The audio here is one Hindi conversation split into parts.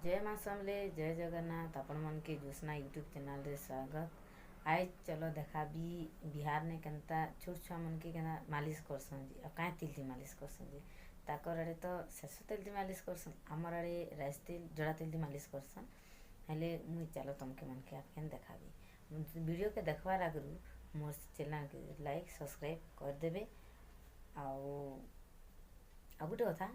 जय माँ समले जय जगन्नाथ आपण मन के जोशना यूट्यूब चैनल रे स्वागत। आज चलो देखा भी बिहार ने केनता छोट छुआ मन के केना मालिश करसन जी अब काहे तिल मालिश करसन जी ताकर आड़े तो सरसों तेल दी मालिश करसन आमर आड़े राइस तेल जड़ा तेल दी मालिश करसन हेले मुई चलो तुमके मन के आप केन देखाबी वीडियो के देखवार आगरू मोर चैनल के लाइक सब्सक्राइब कर देबे ଆଉ ଗୋଟେ କଥା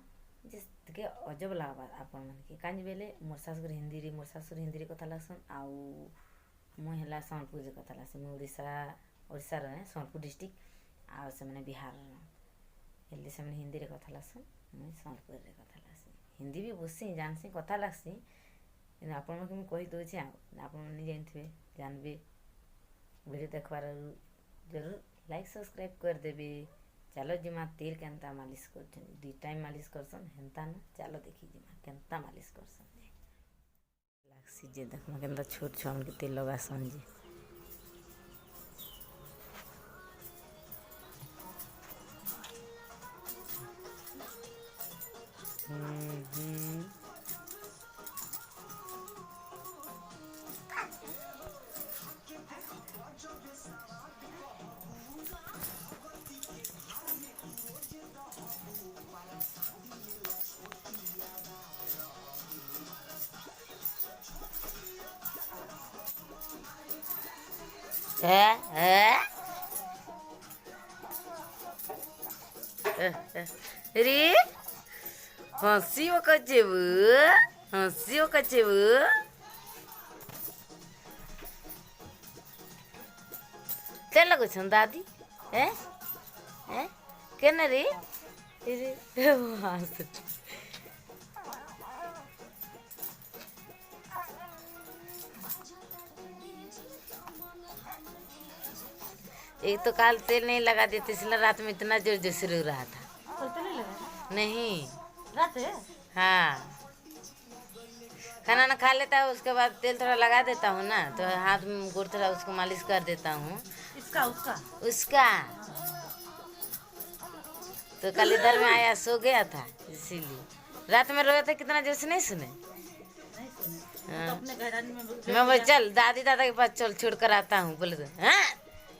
ଯେ ଟିକେ ଅଜବ ଲାଗ୍ବା ଆପଣମାନକେ କାଁଜି ବେଲେ ମୋର୍ ଶାଶୁର ହିନ୍ଦୀରେ କଥା ଲାଗ୍ସନ୍ ଆଉ ମୁଇଁ ହେଲା ସମ୍ବଲପୁରରେ କଥା ଲାଗ୍ସି ମୁଇଁ ଓଡ଼ିଶାର ସମ୍ବଲପୁର ଡିଷ୍ଟ୍ରିକ୍ଟ ଆଉ ସେମାନେ ବିହାରର ହେଲେ ସେମାନେ ହିନ୍ଦୀରେ କଥା ଲାଗ୍ସନ୍ ମୁଇଁ ସମ୍ବଲପୁରରେ କଥା ଲାଗ୍ସି ହିନ୍ଦୀ ବି ବୁଝ୍ସି ଜାନ୍ସି କଥା ଲାଗ୍ସି କିନ୍ତୁ ଆପଣମାନଙ୍କୁ ମୁଇଁ କହିଦେଉଛେ ଆଉ ଆପଣମାନେ ଜାଣିଥିବେ ଜାନ୍ବେ ଭିଡ଼ିଓ ଦେଖ୍ବାର जरूर लाइक सब्सक्राइब कर देबे। चलो जिमा तेल केनता मालिश करछन 2 टाइम मालिश करसन हेंता ना चलो देखी जिमा केनता मालिश करसन लागसी जे देखमा केनता छोट छोन के तेल लगासन जी रे हंसी कचेबु क्या लगो छन दादी केना रे एक तो काल तेल नहीं लगा देते इसलिए रात में इतना जोर जोर से रो रहा था तेल नहीं लगा नहीं रात है हाँ खाना ना खा लेता है उसके बाद तेल थोड़ा लगा देता हूँ ना तो हाथ में गोड़ थोड़ा उसको मालिश कर देता हूँ इसका उसका तो कल इधर में आया सो गया था इसीलिए रात में रोया था कितना जोर से नहीं सुने तो अपने घरानी में मैं बोल चल दादी दादा के पास चल छोड़ कर आता हूँ बोले तो हाँ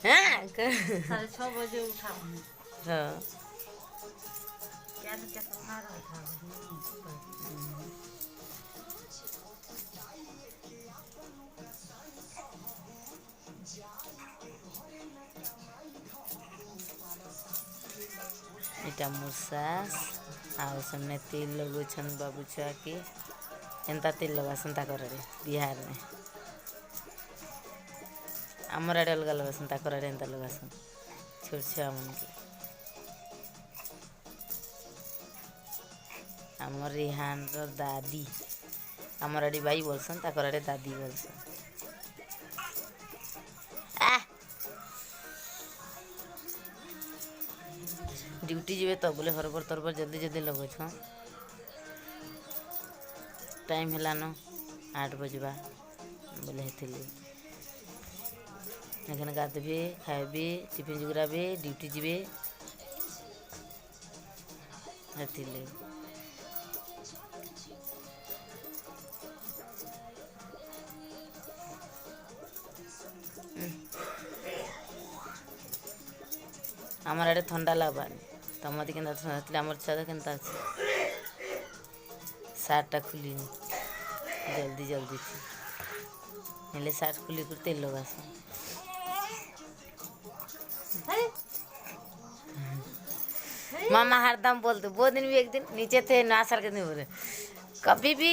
6:30 बजे उठा हाँ क्या सुना रहा था इटा मोर सास आउ सबने तेल लगो छन बाबू छुआ के एंता तेल लगासन ताकर बिहार में आमर आड़े अलग लगासन ताकर आड़े एंता लगासन छोट छुआ मन के आमर रिहान रो दादी आमर आड़े बाई बोलसन ताकर आड़े दादी बोलसन ड्यूटी जीवे तो बोले हरबर तरबर जल्दी जल्दी लगो छ टाइम हेलान 8 बजवा बोले हेतिली एखन गाधबे खाइबे टिफिन जुगराबे ड्यूटी जीवे हेतिली आमर आड़े ठंडा लगबानी तमती केनता ठंडा आमर छादा केनता अच्छे सार्टा खुली जल्दी जल्दी हेले सार्ट खुली कर तेल लगास मामा हरदम बोलते वो दिन भी एक दिन नीचे थे 9 साल के दिन बोले कभी भी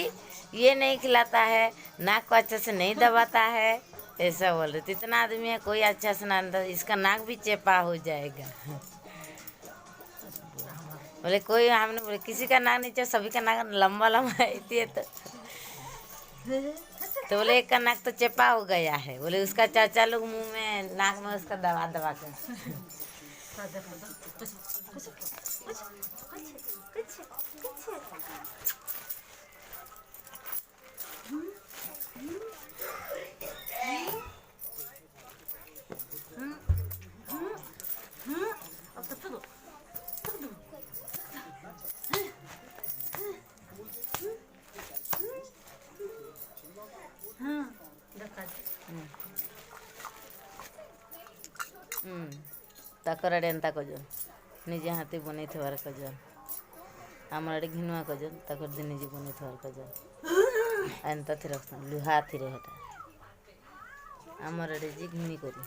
ये नहीं खिलाता है नाक को अच्छे से नहीं दबाता है ऐसा बोल रहे इतना आदमी है कोई अच्छा से ना इसका नाक भी चेपा हो जाएगा बोले कोई हमने बोले किसी का नाक नीचे सभी का नाक लंबा लंबा है तो बोले एक का नाक तो चेपा हो गया है बोले उसका चाचा लोग मुंह में नाक में उसका दबा दबा के ତାକର ଆଡ଼େ ଏନ୍ତା କଜନ୍ ନିଜେ ହାତେ ବନେଇଥିବାର କଜନ୍ ଆମର ଆଡ଼େ ଘିନୁଆ କଜନ୍ ତାକର ଯେ ନିଜେ ବନେଇଥିବାର କଜନ୍ ଏନ୍ତା ଥି ରଖସନ୍ ଲୁହା ଥିରେ ହେଟା ଆମର ଆଡ଼େ ଯେ ଘିନି କରି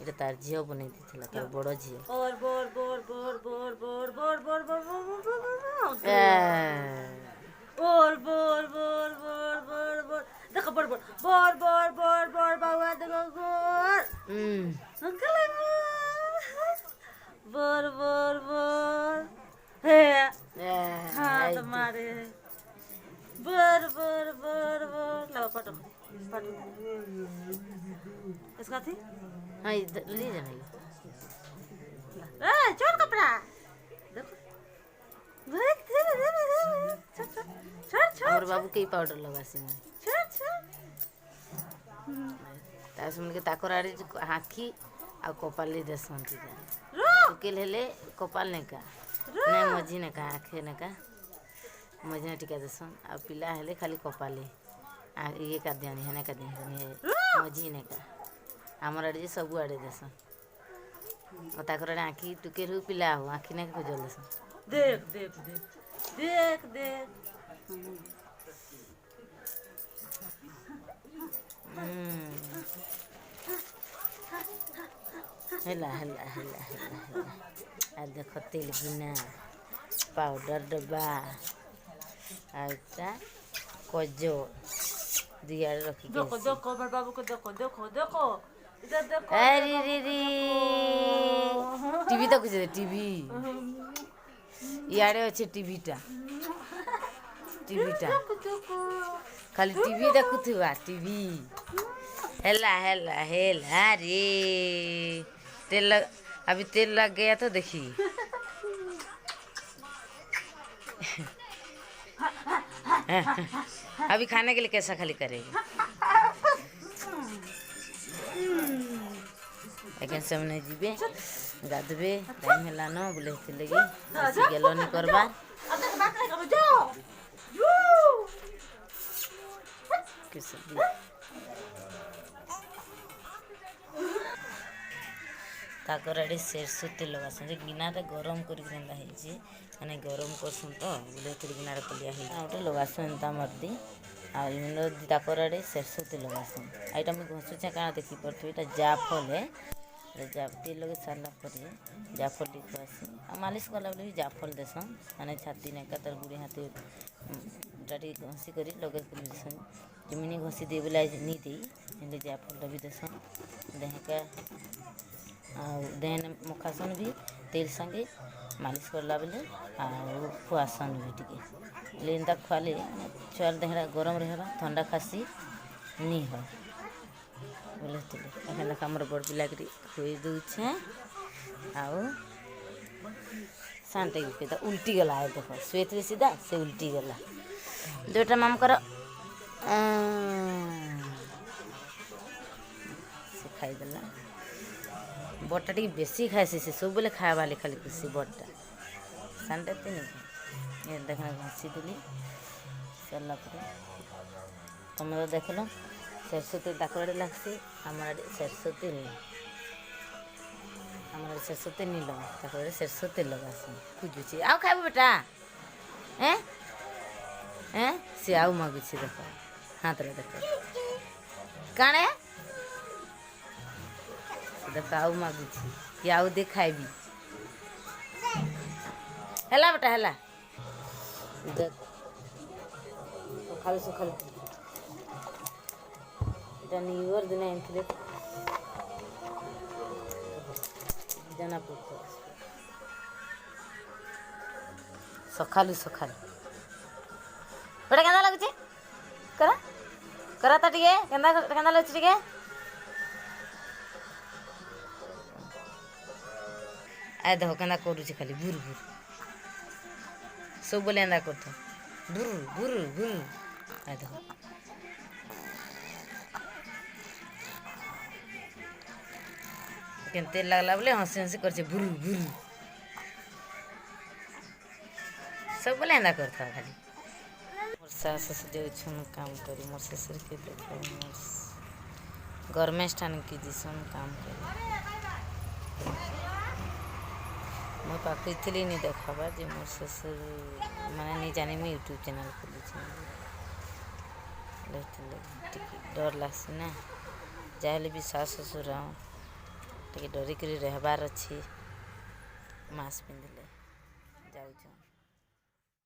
ଏଇଟା ତାର ଝିଅ ବନେଇ ଦେଇଥିଲା ତାର ବଡ଼ ଝିଅ बोर बोर बोर बोर बोर बोर बोर बोर बोर बोर बोर बोर बोर बोर बोर बोर देखो बोर बोर बोर बोर बोर बोर बाबा देखो बोर अंकल बोर बोर बोर हे हाँ तुम्हारे बोर बोर बोर बोर लो पटो पटो इसका थी हाँ इधर ले जाना ए छोड़ कपड़ा देखो देख धीरे धीरे छोड़ छोड़ छोड़ और बाबू कई पाउडर लगासी मैं छोड़ छोड़ तासुन के ताकर आड़े आँखी आ कपाली देसन की रो टुकेल हेले कपाल ने का ने मझी ने का आँखे ने का मझी ने टिका देसन आ पिला हेले खाली कपाली आ ये का दियानी है ने का दियानी मझी ने का हमर आड़े सब आड़े देसन और ताकर आड़े आँखी टुकेल हो पिला हो आँखी ने का जल देसन देख देख देख देख देख हेला हेला हेला हेला हेला आ देखो तेल गिना पाउडर डब्बा आटा कजो दिया रखी देखो देखो बड़ बाबू को देखो देखो देखो इधर देखो अरे रे रे टीवी तो कुछ टीवी यारे अच्छे टीवीटा खाली टीवी देखुथुआ टीवी हेला हेला हेला रे अभी तेल लग गया तो देखी अभी खाने के लिए कैसा खाली करेगी लेकिन सब नहीं जीवे गाधबे टाइम हेलान बोले लगी बेसी गेलनी करवा ताकर आड़े सरसों तेल लगासन जे गिनारे गरम करी केंदा ହେଇଛି ମାନେ गरम करसन तो बोले तेल गिनारे पलिया ହେଇଛି आउटे लगासन एंता मर्दी आ इनो ताकर आड़े सरसों तेल लगासन आइटा मैं घसुचा काना देखि परथि एटा जाफल है जा तेल लगे सारला पर जाफल लिखवासी आ मालिश कला बोले भी जाफल देसन माने छाती ने का तर गुड़ी हाथे डाटी घसी करी लगे देसन जमीनी घसी दे बोला नहीं दे एले जाफल भी देसन देह का देहन मुखासन भी तेल संगे मालिश करला बेले आ खुआसन भी टिके लेंदा खुआले छुआर देहरा गरम रहेगा ठंडा खासी नहीं हो बोले तेले एखन तक हमर बड़ पिला के खुई दूछे आउ शांति के तो उल्टी गला है देखो स्वेत सीधा से उल्टी गला दुटा माम कर से खाई देला बटा टी बेसी खाएसी से सब बोले खाए वाले खाली खुशी बटा संडे ते नहीं ये देखना घसी दिली सरला पर तुम तो देख लो सरसों तेल ताकड़े लगसी हमारे सरसों तेल हमारे सरसों तेल नहीं लगा ताकड़े सरसों तेल लगासी खुजुची आओ खाइबो बेटा हैं हैं से आउ मागुची देखो हाथ रे देखो काणे देखो आउ मागुची या आउ दे खाइबी हेला बेटा हेला देख सकाल न्यूयर दिन आनी जना पड़ता सकालू सकाल बेटा केंदा लगुच करा करा तो टे केंदा लगुच टे आए देख केंदा करुच खाली भूर भूर सब बोले एंदा कर भूर भूर भूर आए देख केन तेल लगला बोले हंसी हंसी कर भूर भूर सब बोले एंदा कर खाली मोर सास जाऊन काम करी मोर ससुर के देख मोर गवर्नमेंट स्थान की दिसन काम करी मुझे पाखिली नहीं देखाबार जे मोर ससुर मैंने नहीं जानी मुझे यूट्यूब चैनल खोली डर लगसी ना जाए भी सास ससुर टे डरिक रहबार अच्छी मास्क पिंधले जाऊँ